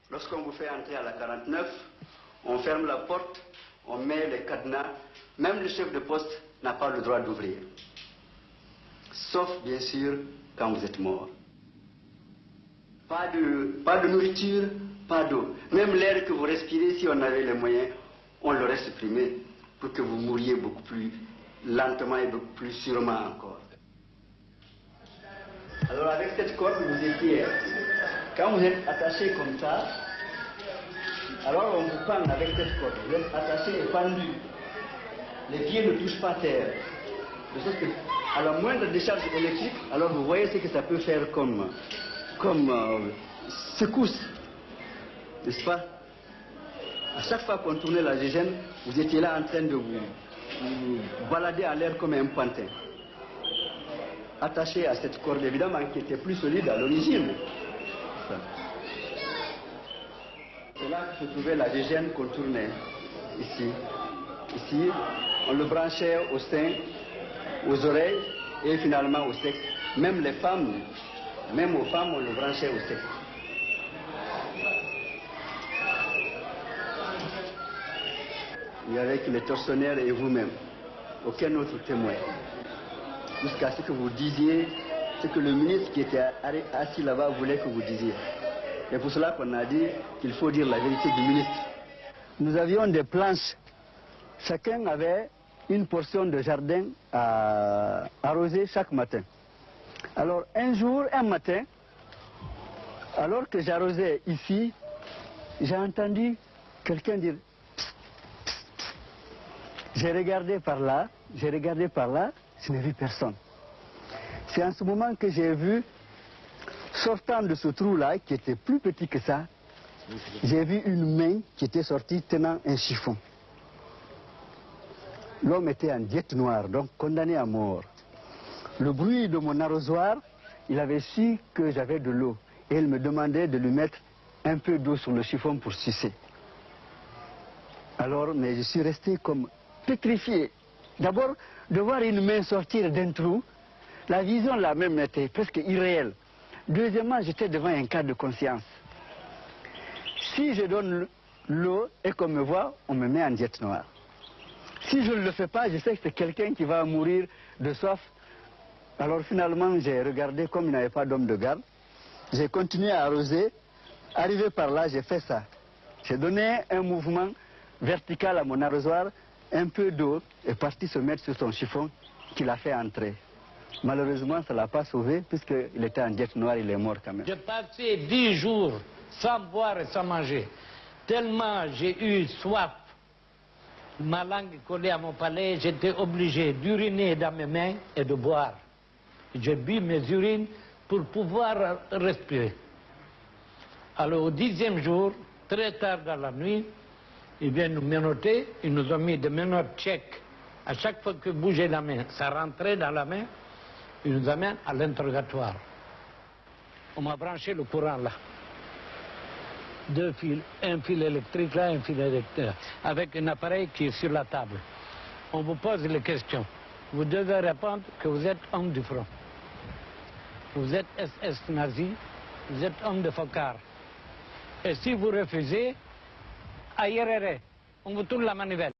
Lorsqu'on vous fait entrer à la 49, on ferme la porte, on met les cadenas. Même le chef de poste n'a pas le droit d'ouvrir. Sauf, bien sûr, quand vous êtes mort. Pas de nourriture, pas d'eau. Même l'air que vous respirez, si on avait les moyens, on l'aurait supprimé pour que vous mouriez beaucoup plus lentement et beaucoup plus sûrement encore. Alors avec cette corde, vous étiez, quand vous êtes attaché comme ça, alors on vous pend avec cette corde. Vous êtes attaché et pendu. Les pieds ne touchent pas terre. De sorte que, à la moindre décharge électrique, alors vous voyez ce que ça peut faire comme secousse. N'est-ce pas? À chaque fois qu'on tournait la gégène, vous étiez là en train de vous balader à l'air comme un pantin. Attaché à cette corde, évidemment, qui était plus solide à l'origine. C'est là que se trouvait la gégène qu'on tournait, ici. Ici, on le branchait au sein, aux oreilles et finalement au sexe. Même les femmes, même aux femmes, on le branchait au sexe. Il n'y avait que les tortionnaires et vous-même. Aucun autre témoin. Jusqu'à ce que vous disiez ce que le ministre qui était assis là-bas voulait que vous disiez. C'est pour cela qu'on a dit qu'il faut dire la vérité du ministre. Nous avions des planches. Chacun avait une portion de jardin à arroser chaque matin. Alors un matin, alors que j'arrosais ici, j'ai entendu quelqu'un dire psst, psst, psst. J'ai regardé par là, je n'ai vu personne. C'est en ce moment que j'ai vu, sortant de ce trou-là, qui était plus petit que ça, j'ai vu une main qui était sortie tenant un chiffon. L'homme était en diète noire, donc condamné à mort. Le bruit de mon arrosoir, il avait su que j'avais de l'eau. Et il me demandait de lui mettre un peu d'eau sur le chiffon pour sucer. Alors, mais je suis resté comme pétrifié. D'abord, de voir une main sortir d'un trou, la vision là même était presque irréelle. Deuxièmement, j'étais devant un cas de conscience. Si je donne l'eau et qu'on me voit, on me met en diète noire. Si je ne le fais pas, je sais que c'est quelqu'un qui va mourir de soif. Alors finalement, j'ai regardé comme il n'y avait pas d'homme de garde. J'ai continué à arroser. Arrivé par là, j'ai fait ça. J'ai donné un mouvement vertical à mon arrosoir. Un peu d'eau est partie se mettre sur son chiffon qu'il a fait entrer. Malheureusement, ça ne l'a pas sauvé puisqu'il était en diète noire, il est mort quand même. J'ai passé 10 jours sans boire et sans manger. Tellement j'ai eu soif. Ma langue collée à mon palais, j'étais obligé d'uriner dans mes mains et de boire. J'ai bu mes urines pour pouvoir respirer. Alors au 10e jour, très tard dans la nuit, ils viennent nous menotter, ils nous ont mis des menottes tchèques. À chaque fois que bougeait la main, ça rentrait dans la main, ils nous amènent à l'interrogatoire. On m'a branché le courant là. 2 fils, un fil électrique là, un fil électrique, avec un appareil qui est sur la table. On vous pose les questions. Vous devez répondre que vous êtes homme du front. Vous êtes SS nazi, vous êtes homme de Foccart. Et si vous refusez, ailleurs, on vous tourne la manivelle.